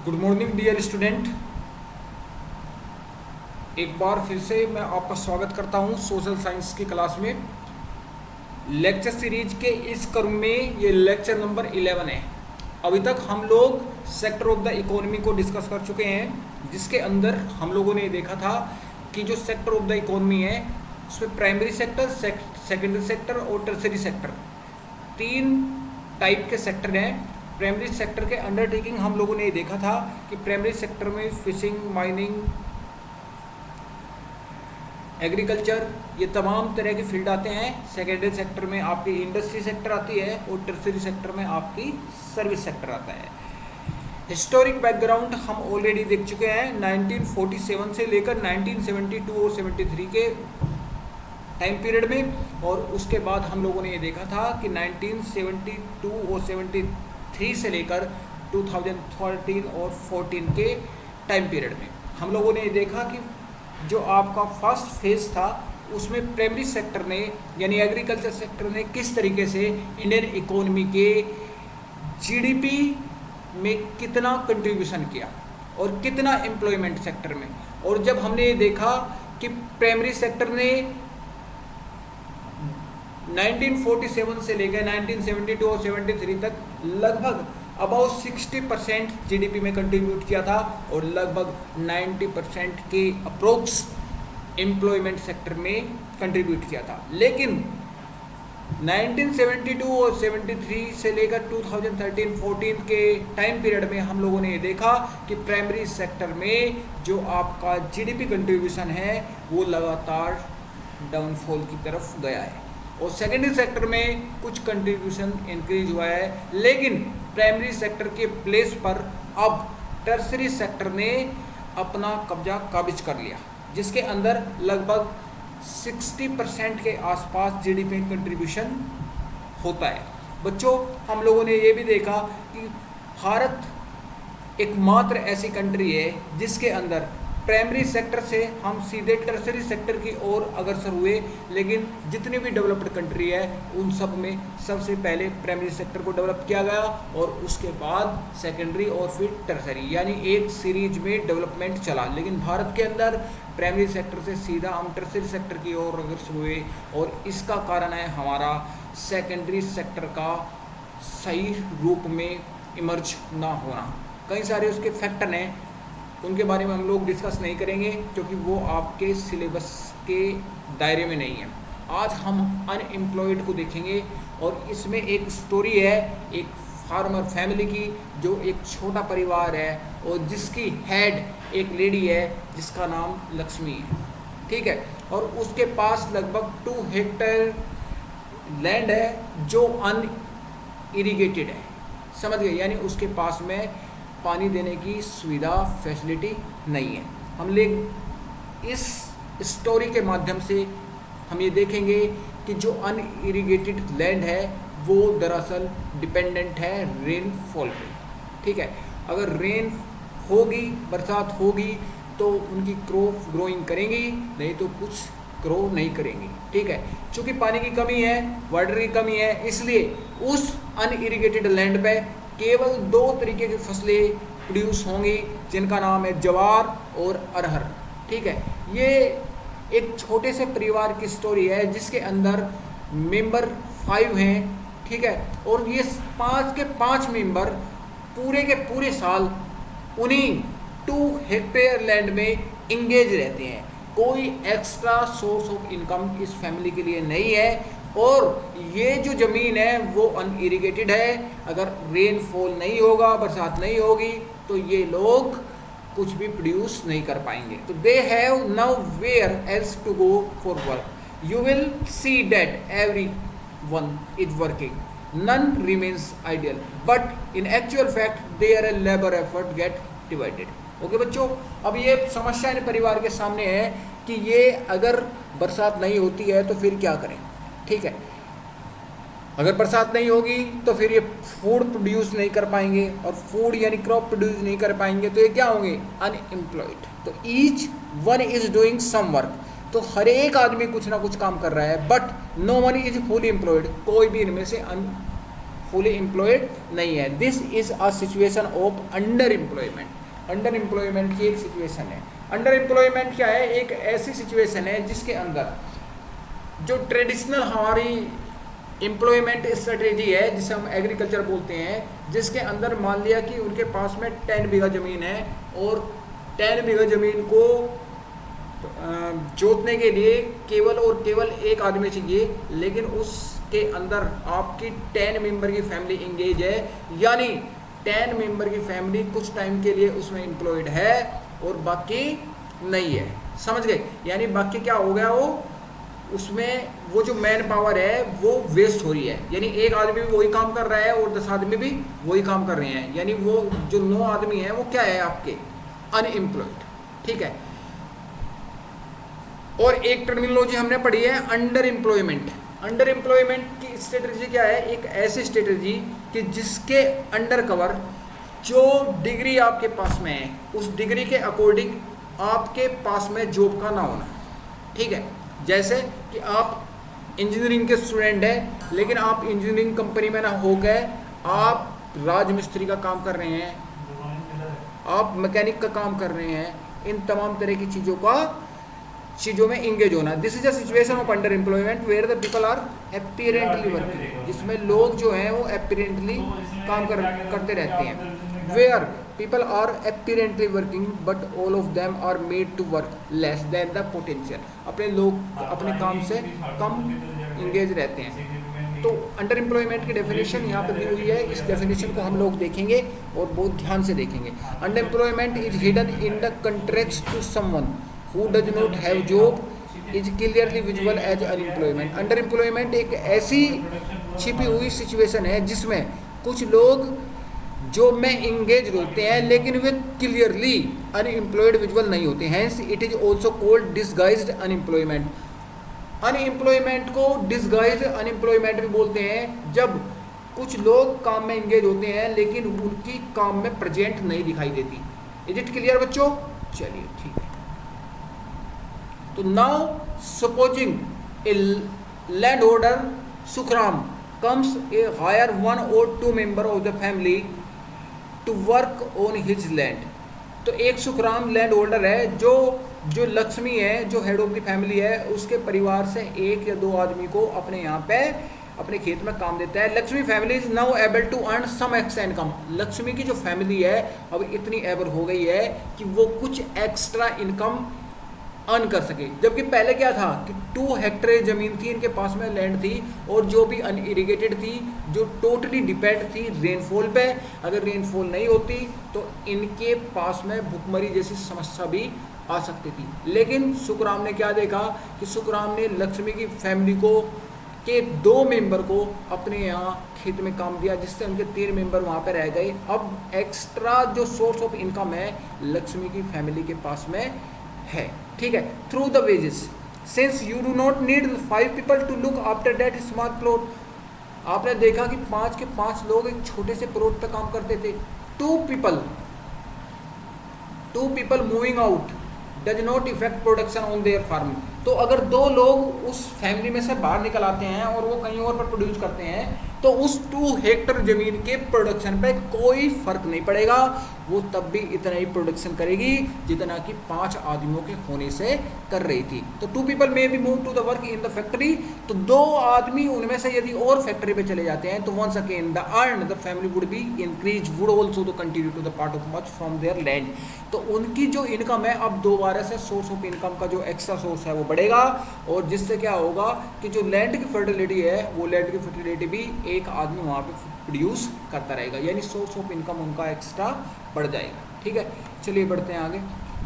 Good morning dear student. एक बार फिर से मैं आपका स्वागत करता हूं सोशल साइंस की क्लास में। लेक्चर सीरीज के इस क्रम में ये लेक्चर नंबर 11 है। अभी तक हम लोग सेक्टर ऑफ द इकोनॉमी को डिस्कस कर चुके हैं, जिसके अंदर हम लोगों ने देखा था कि जो सेक्टर ऑफ द इकोनॉमी है उसमें प्राइमरी सेक्टर, सेकेंडरी सेक्टर और टर्सरी सेक्टर, तीन टाइप के सेक्टर हैं। प्राइमरी सेक्टर के अंडरटेकिंग हम लोगों ने ये देखा था कि प्राइमरी सेक्टर में फिशिंग, माइनिंग, एग्रीकल्चर, ये तमाम तरह के फील्ड आते हैं। सेकेंडरी सेक्टर में आपकी इंडस्ट्री सेक्टर आती है और टर्सरी सेक्टर में आपकी सर्विस सेक्टर आता है। हिस्टोरिक बैकग्राउंड हम ऑलरेडी देख चुके हैं 1947 से लेकर 1972 और 73 के टाइम पीरियड में, और उसके बाद हम लोगों ने ये देखा था कि 1972 और 73 से लेकर 2013 और 14 के टाइम पीरियड में हम लोगों ने ये देखा कि जो आपका फर्स्ट फेज था उसमें प्राइमरी सेक्टर ने यानी एग्रीकल्चर सेक्टर ने किस तरीके से इंडियन इकोनॉमी के जीडीपी में कितना कंट्रीब्यूशन किया और कितना एम्प्लॉयमेंट सेक्टर में। और जब हमने ये देखा कि प्राइमरी सेक्टर ने 1947 से लेकर 1972 और 73 तक लगभग अबाउट 60% जीडीपी में कंट्रीब्यूट किया था और लगभग 90% के अप्रोक्स एम्प्लॉयमेंट सेक्टर में कंट्रीब्यूट किया था। लेकिन 1972 और 73 से लेकर 2013-14 के टाइम पीरियड में हम लोगों ने ये देखा कि प्राइमरी सेक्टर में जो आपका जीडीपी कंट्रीब्यूशन है वो लगातार डाउनफॉल की तरफ गया है और सेकेंडरी सेक्टर में कुछ कंट्रीब्यूशन इंक्रीज हुआ है। लेकिन प्राइमरी सेक्टर के प्लेस पर अब टर्सरी सेक्टर ने अपना कब्जा काबिज कर लिया, जिसके अंदर लगभग 60% के आसपास जीडीपी कंट्रीब्यूशन होता है। बच्चों, हम लोगों ने ये भी देखा कि भारत एकमात्र ऐसी कंट्री है जिसके अंदर प्राइमरी सेक्टर से हम सीधे टर्सरी सेक्टर की ओर अग्रसर हुए, लेकिन जितनी भी डेवलप्ड कंट्री है उन सब में सबसे पहले प्राइमरी सेक्टर को डेवलप किया गया और उसके बाद सेकेंडरी और फिर टर्सरी, यानी एक सीरीज में डेवलपमेंट चला। लेकिन भारत के अंदर प्राइमरी सेक्टर से सीधा हम टर्सरी सेक्टर की ओर अग्रसर हुए और इसका कारण है हमारा सेकेंडरी सेक्टर का सही रूप में इमर्ज ना होना। कई सारे उसके फैक्टर हैं, उनके बारे में हम लोग डिस्कस नहीं करेंगे क्योंकि वो आपके सिलेबस के दायरे में नहीं है। आज हम अनएम्प्लॉयड को देखेंगे और इसमें एक स्टोरी है एक फार्मर फैमिली की, जो एक छोटा परिवार है और जिसकी हेड एक लेडी है जिसका नाम लक्ष्मी है, ठीक है। और उसके पास लगभग 2 हेक्टेयर लैंड है जो अनइरिगेटेड है, समझ गए, यानी उसके पास में पानी देने की सुविधा फैसिलिटी नहीं है। हम लोग इस स्टोरी के माध्यम से हम ये देखेंगे कि जो अनइरिगेटेड लैंड है वो दरअसल डिपेंडेंट है रेनफॉल पे, ठीक है। अगर रेन होगी, बरसात होगी तो उनकी क्रॉप ग्रोइंग करेंगी, नहीं तो कुछ ग्रो नहीं करेंगी, ठीक है। चूँकि पानी की कमी है, वाटर की कमी है, इसलिए उस अनइरिगेटेड लैंड पे केवल 2 तरीके की फसलें प्रोड्यूस होंगी, जिनका नाम है ज्वार और अरहर, ठीक है। ये एक छोटे से परिवार की स्टोरी है जिसके अंदर मेंबर 5 हैं, ठीक है। और ये 5 के 5 मेंबर पूरे के पूरे साल उन्हीं 2 हेक्टेयर लैंड में इंगेज रहते हैं। कोई एक्स्ट्रा सोर्स ऑफ इनकम इस फैमिली के लिए नहीं है और ये जो ज़मीन है वो अनइरिगेटेड है। अगर रेनफॉल नहीं होगा, बरसात नहीं होगी तो ये लोग कुछ भी प्रोड्यूस नहीं कर पाएंगे। तो they have nowhere else to go for work. You will see that everyone is working, none remains ideal, but in actual fact their labour effort get divided. Okay बच्चों, अब ये समस्या इन परिवार के सामने है कि ये अगर बरसात नहीं होती है तो फिर क्या करें, ठीक है। अगर बरसात नहीं होगी तो फिर ये फूड प्रोड्यूस नहीं कर पाएंगे और फूड यानी क्रॉप प्रोड्यूस नहीं कर पाएंगे तो ये क्या होंगे, अनएम्प्लॉयड। तो each one is doing some work, तो हर एक आदमी कुछ ना कुछ काम कर रहा है, but no one is fully employed, कोई भी इनमें से फुली एम्प्लॉयड नहीं है। This is a situation of under employment. Underemployment की एक सिचुएशन है। अंडर एम्प्लॉयमेंट क्या है? एक ऐसी सिचुएशन है जिसके अंदर जो ट्रेडिशनल हमारी एम्प्लॉयमेंट स्ट्रेटेजी है, जिसे हम एग्रीकल्चर बोलते हैं, जिसके अंदर मान लिया कि उनके पास में 10 बीघा ज़मीन है और 10 बीघा ज़मीन को जोतने के लिए केवल और केवल एक आदमी चाहिए, लेकिन उसके अंदर आपकी 10 मेंबर की फैमिली इंगेज है, यानी 10 मेंबर की फैमिली कुछ टाइम के लिए उसमें एम्प्लॉयड है और बाकी नहीं है। समझ गए? यानी बाकी क्या हो गया, वो उसमें वो जो मैन पावर है वो वेस्ट हो रही है, यानी एक आदमी भी वही काम कर रहा है और 10 आदमी भी वही काम कर रहे हैं, यानी वो जो 9 आदमी हैं वो क्या है? आपके अनएम्प्लॉयड। ठीक है। और एक टर्मिनोलॉजी हमने पढ़ी है अंडर एम्प्लॉयमेंट। अंडर एम्प्लॉयमेंट की स्ट्रेटजी क्या है? एक ऐसी स्ट्रेटजी कि जिसके अंडर कवर जो डिग्री आपके पास में है उस डिग्री के अकॉर्डिंग आपके पास में जॉब का ना होना। ठीक है। जैसे कि आप इंजीनियरिंग के स्टूडेंट हैं, लेकिन आप इंजीनियरिंग कंपनी में ना होकर आप राजमिस्त्री का काम कर रहे हैं, आप मैकेनिक का काम कर रहे हैं, इन तमाम तरह की चीज़ों में इंगेज होना। This is a situation of under employment where the people are apparently working, जिसमें लोग जो हैं वो एपीरेंटली काम करते रहते हैं। Where people are apparently working but all of them are made to work less than the potential, अपने लोग अपने काम से कम इंगेज रहते हैं। तो अंडर एम्प्लॉयमेंट की डेफिनेशन यहाँ पर दी हुई है, इस डेफिनेशन को हम लोग देखेंगे और बहुत ध्यान से देखेंगे। Under employment is hidden in the contracts to someone who does not have job is clearly visible as unemployment. Under employment एक ऐसी छिपी हुई सिचुएशन है जिसमें कुछ लोग जो में इंगेज होते हैं लेकिन वे क्लियरली अनएम्प्लॉयड विजुअल नहीं होते हैं। It is also called disguised unemployment. Unemployment को डिसगाइज्ड अनएम्प्लॉयमेंट भी बोलते हैं, जब कुछ लोग काम में इंगेज होते हैं लेकिन उनकी काम में प्रेजेंट नहीं दिखाई देती। इज इट क्लियर बच्चों? चलिए ठीक है। तो now supposing a land holder Sukhram comes a hire 1 or 2 member of the family to work on his land। तो एक सुखराम लैंड होल्डर है जो लक्ष्मी है, जो हेड ऑफ द फैमिली है, उसके परिवार से 1 या 2 आदमी को अपने यहाँ पे अपने खेत में काम देता है। Lakshmi family is now able to earn some extra income. Lakshmi की जो फैमिली है अब इतनी एबल हो गई है कि वो कुछ एक्स्ट्रा इनकम अर्न कर सके। जबकि पहले क्या था कि 2 हेक्टेयर ज़मीन थी इनके पास में, लैंड थी, और जो भी अनइरिगेटेड थी, जो टोटली डिपेंड थी रेनफॉल पे। अगर रेनफॉल नहीं होती तो इनके पास में भुखमरी जैसी समस्या भी आ सकती थी। लेकिन सुखराम ने क्या देखा कि सुखराम ने लक्ष्मी की फैमिली को के 2 मेंबर को अपने यहाँ खेत में काम दिया, जिससे उनके 3 मेंबर वहाँ पे रह गए। अब एक्स्ट्रा जो सोर्स ऑफ इनकम है लक्ष्मी की फैमिली के पास में है। ठीक है। Through the wages since you do not need 5 people to look after that small plot. आपने देखा कि 5 के 5 लोग एक छोटे से प्लॉट पे काम करते थे। 2 people moving out does not effect production on their farm. तो अगर 2 लोग उस फैमिली में से बाहर निकल आते हैं और वो कहीं और पर प्रोड्यूस करते हैं तो उस 2 हेक्टेयर ज़मीन के प्रोडक्शन पे कोई फर्क नहीं पड़ेगा, वो तब भी इतना ही प्रोडक्शन करेगी जितना कि 5 आदमियों के होने से कर रही थी। तो 2 people may be move to the work in the factory. तो 2 आदमी उनमें से यदि और फैक्ट्री पे चले जाते हैं तो once again the earn the family would be increase would also to continue to the part of much from their land. तो उनकी जो इनकम है अब दोबारा से सोर्स ऑफ इनकम का जो एक्स्ट्रा सोर्स है वो बढ़ेगा, और जिससे क्या होगा कि जो लैंड की फर्टिलिटी है वो लैंड की फर्टिलिटी भी एक आदमी वहाँ पे प्रोड्यूस करता रहेगा, यानी सोर्स ऑफ इनकम उनका एक्स्ट्रा बढ़ जाएगा। ठीक है। चलिए बढ़ते हैं आगे।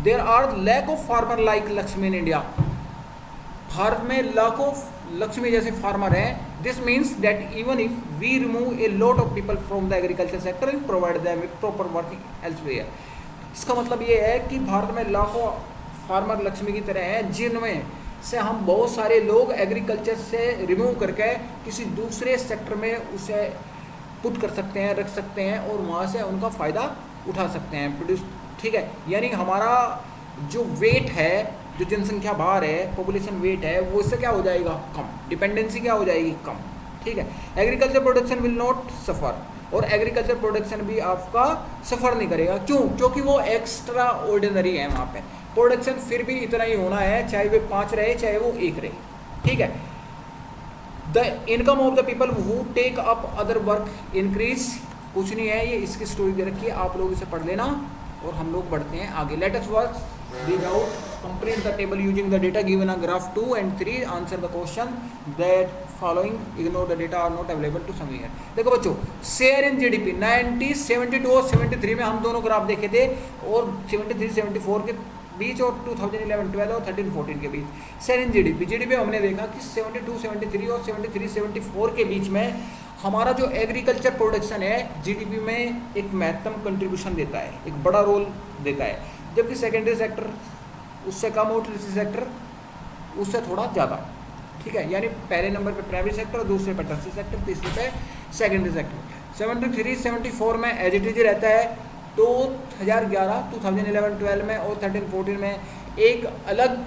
There are lack of farmer like Lakshmi in India. Bharat में लाखों लक्ष्मी जैसे फार्मर हैं। This means that even if we remove a lot of people from the agriculture sector and provide them with proper working elsewhere. इसका मतलब ये है कि भारत में लाखों फार्मर लक्ष्मी की तरह हैं, जिनमें से हम बहुत सारे लोग एग्रीकल्चर से रिमूव करके किसी दूसरे सेक्टर में उसे पुट कर सकते हैं, रख सकते हैं, और वहाँ से उनका फ़ायदा उठा सकते हैं, प्रोड्यूस। ठीक है। यानी हमारा जो वेट है, जो जनसंख्या भार है, पॉपुलेशन वेट है, वो इससे क्या हो जाएगा? कम। डिपेंडेंसी क्या हो जाएगी? कम। ठीक है। एग्रीकल्चर प्रोडक्शन विल नॉट सफ़र, और एग्रीकल्चर प्रोडक्शन भी आपका सफ़र नहीं करेगा। क्यों? क्योंकि वो एक्स्ट्रा ऑर्डिनरी है, वहाँ पे प्रोडक्शन फिर भी इतना ही होना है, चाहे वो 5 रहे चाहे वो 1 रहे, ठीक है। The income of the people who take up other work increase, कुछ नहीं है, ये इसकी स्टोरी दे रखी है, आप लोग इसे पढ़ लेना और हम लोग बढ़ते हैं आगे। Let us work these out, complete the table using the data given on graph 2 and 3, answer the question that following, ignore the data are not available to somewhere। देखो बच्चों, शेयर इन जीडीपी 1972 और 73 में हम दोनों graph देखे थे, और 73-74 के बीच, और 2011-12 और 13-14 के बीच शेयर इन जीडीपी हमने देखा कि 72-73 और 73-74 के बीच में हमारा जो एग्रीकल्चर प्रोडक्शन है जीडीपी में एक महत्वपूर्ण कंट्रीब्यूशन देता है, एक बड़ा रोल देता है, जबकि सेकेंडरी सेक्टर उससे कम और टर्शियरी सेक्टर उससे थोड़ा ज़्यादा, ठीक है। यानी पहले नंबर पे प्राइमरी सेक्टर, दूसरे पे टर्शियरी सेक्टर, तीसरे पे सेकेंडरी सेक्टर। 73-74 में एज इट इज रहता है, 2011-12 में और 13-14 में एक अलग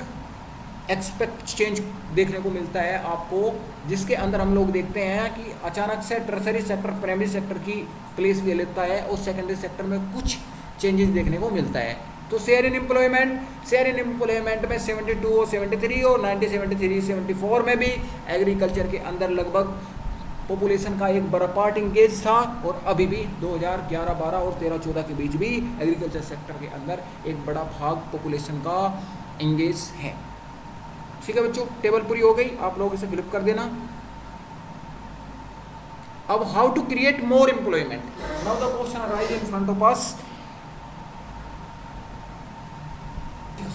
एक्सपेक्ट चेंज देखने को मिलता है आपको, जिसके अंदर हम लोग देखते हैं कि अचानक से टर्शियरी सेक्टर प्राइमरी सेक्टर की प्लेस ले लेता है, और सेकेंडरी सेक्टर में कुछ चेंजेस देखने को मिलता है। तो शेयर इन एम्प्लॉयमेंट में 72 और 73 और 1973-74 में भी एग्रीकल्चर के अंदर लगभग पॉपुलेशन का एक बड़ा पार्ट इंगेज था, और अभी भी 2011-12 और 13-14 के बीच भी एग्रीकल्चर सेक्टर के अंदर एक बड़ा भाग पॉपुलेशन का इंगेज है। ठीक है बच्चों, टेबल पूरी हो गई, आप लोग इसे फिलअप कर देना। अब how to create more employment, now the question arise in front of us,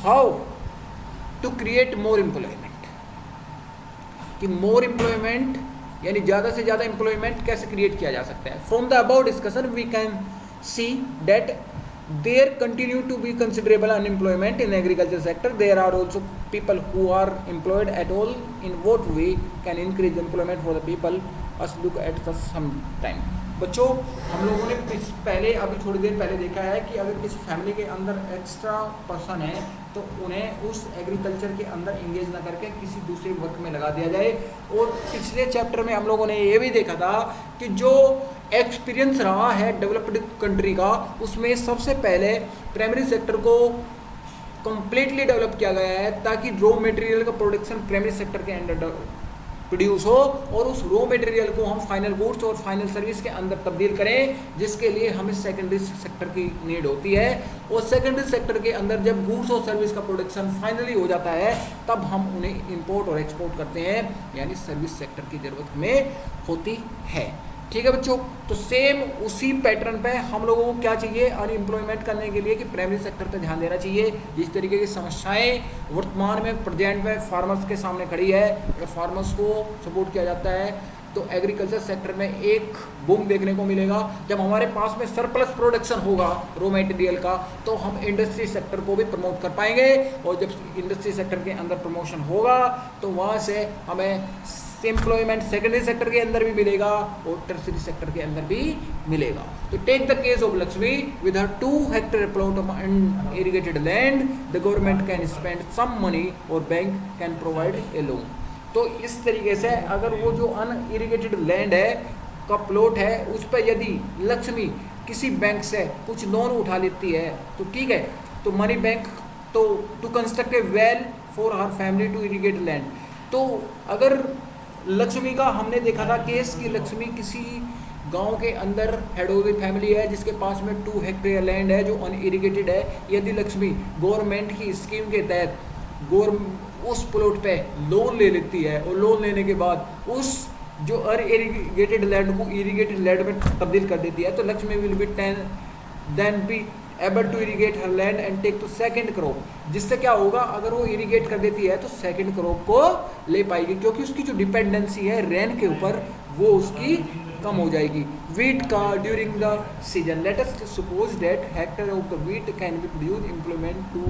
how to create more employment, कि मोर एम्प्लॉयमेंट यानी ज़्यादा से ज़्यादा एम्प्लॉयमेंट कैसे क्रिएट किया जा सकता है। From the about discussion we can see that there continue to be considerable unemployment in agriculture sector. There are also people who are employed at all. In what way can increase employment for the people? Us look at the some time. बच्चों, हम लोगों ने पहले अभी थोड़ी देर पहले देखा है कि अगर किसी फैमिली के अंदर एक्स्ट्रा पर्सन है तो उन्हें उस एग्रीकल्चर के अंदर इंगेज ना करके किसी दूसरे वर्क में लगा दिया जाए। और पिछले चैप्टर में हम लोगों ने ये भी देखा था कि जो एक्सपीरियंस रहा है डेवलप्ड कंट्री का, उसमें सबसे पहले प्राइमरी सेक्टर को कम्प्लीटली डेवलप किया गया है ताकि रॉ मटेरियल का प्रोडक्शन प्राइमरी सेक्टर के अंदर प्रोड्यूस हो, और उस रॉ मटेरियल को हम फाइनल गुड्स और फाइनल सर्विस के अंदर तब्दील करें, जिसके लिए हमें सेकेंडरी सेक्टर की नीड होती है। और सेकेंडरी सेक्टर के अंदर जब गुड्स और सर्विस का प्रोडक्शन फाइनली हो जाता है तब हम उन्हें इंपोर्ट और एक्सपोर्ट करते हैं, यानी सर्विस सेक्टर की ज़रूरत हमें होती है। ठीक है बच्चों, तो सेम उसी पैटर्न पे हम लोगों को क्या चाहिए अनएम्प्लॉयमेंट करने के लिए कि प्राइमरी सेक्टर पे ध्यान देना चाहिए। जिस तरीके की समस्याएं वर्तमान में प्रेजेंट में फार्मर्स के सामने खड़ी है, अगर फार्मर्स को सपोर्ट किया जाता है तो एग्रीकल्चर सेक्टर में एक बूम देखने को मिलेगा। जब हमारे पास में सरप्लस प्रोडक्शन होगा रॉ मटेरियल का तो हम इंडस्ट्री सेक्टर को भी प्रमोट कर पाएंगे, और जब इंडस्ट्री सेक्टर के अंदर प्रमोशन होगा तो वहाँ से हमें एम्प्लॉयमेंट सेकेंडरी सेक्टर के अंदर भी मिलेगा और टर्शियरी सेक्टर के अंदर भी मिलेगा। तो take the case of Lakshmi with her 2 hectare plot of unirrigated land, the government can spend some money और bank can provide a loan. तो इस तरीके से अगर वो जो अनइरिगेटेड लैंड है का प्लॉट है उस पर यदि लक्ष्मी किसी बैंक से कुछ लोन उठा लेती है तो ठीक है, तो मनी बैंक तो to construct a well for her family to irrigate land. तो अगर लक्ष्मी का हमने देखा था केस कि लक्ष्मी किसी गांव के अंदर हेड ऑफ द फैमिली है जिसके पास में 2 हेक्टेयर लैंड है जो अनइरिगेटेड है। यदि लक्ष्मी गवर्नमेंट की स्कीम के तहत उस प्लॉट पे लोन ले लेती है और लोन लेने के बाद उस जो अनइरिगेटेड लैंड को इरिगेटेड लैंड में तब्दील कर देती है तो Lakshmi will be then be able to irrigate her land and take to second crop. जिससे क्या होगा, अगर वो इरीगेट कर देती है तो सेकंड क्रॉप को ले पाएगी, क्योंकि उसकी जो डिपेंडेंसी है रेन के ऊपर वो उसकी कम हो जाएगी। वीट का during the season, let us suppose that hectare of the wheat can be produce employment to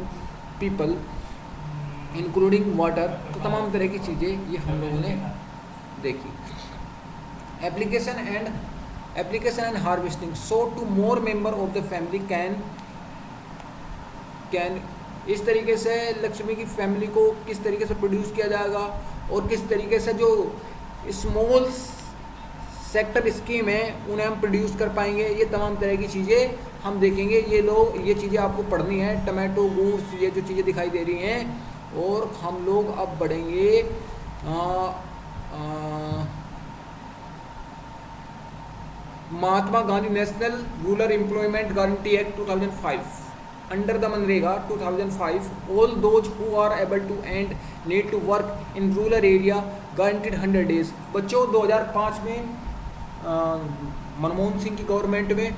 people including water. तो तमाम तरह की चीज़ें ये हम लोगों ने देखी। Application and harvesting, so two more member of the family can इस तरीके से लक्ष्मी की फैमिली को किस तरीके से प्रोड्यूस किया जाएगा और किस तरीके से जो स्मॉल सेक्टर स्कीम है उन्हें हम प्रोड्यूस कर पाएंगे। ये तमाम तरह की चीज़ें हम देखेंगे। ये चीज़ें आपको पढ़नी है, टमाटो गुड्स, ये जो चीज़ें दिखाई दे रही हैं। और हम लोग अब बढ़ेंगे Mahatma Gandhi national rural employment guarantee act 2005। Under the मनरेगा 2005 all those who are able to and need to work in rural area guaranteed 100 days। बच्चों 2005 में मनमोहन सिंह की गवर्नमेंट में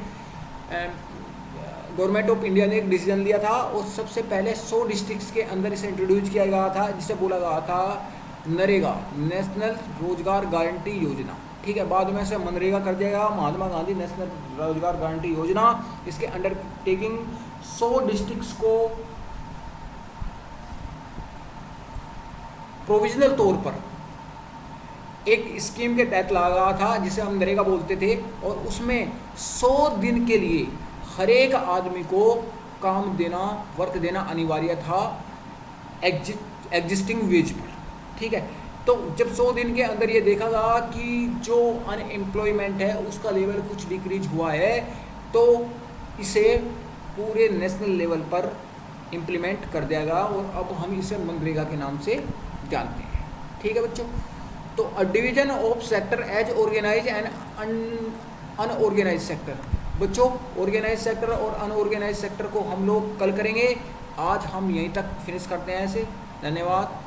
गवर्नमेंट ऑफ इंडिया ने एक डिसीजन लिया था और सबसे पहले 100 डिस्ट्रिक्ट्स के अंदर इसे इंट्रोड्यूस किया गया था, जिसे बोला गया था नरेगा, नेशनल रोजगार गारंटी योजना। ठीक है, बाद में से मनरेगा कर दिया गया, महात्मा गांधी नेशनल रोजगार गारंटी योजना। इसके अंडर टेकिंग 100 डिस्ट्रिक्ट्स को प्रोविजनल तौर पर एक स्कीम के तहत लाया था जिसे हम नरेगा बोलते थे, और उसमें 100 दिन के लिए हर एक आदमी को काम देना, वर्क देना अनिवार्य था एग्जिस्टिंग वेज पर। ठीक है, तो जब 100 दिन के अंदर ये देखा गया कि जो अनएम्प्लॉयमेंट है उसका लेवल कुछ डिक्रीज हुआ है, तो इसे पूरे नेशनल लेवल पर इम्प्लीमेंट कर दिया गया और अब हम इसे मनरेगा के नाम से जानते हैं। ठीक है बच्चों, तो a division of sector as organise and unorganise sector. बच्चों ऑर्गेनाइज सेक्टर और अनऑर्गेनाइज सेक्टर को हम लोग कल करेंगे। आज हम यहीं तक फिनिश करते हैं ऐसे। धन्यवाद।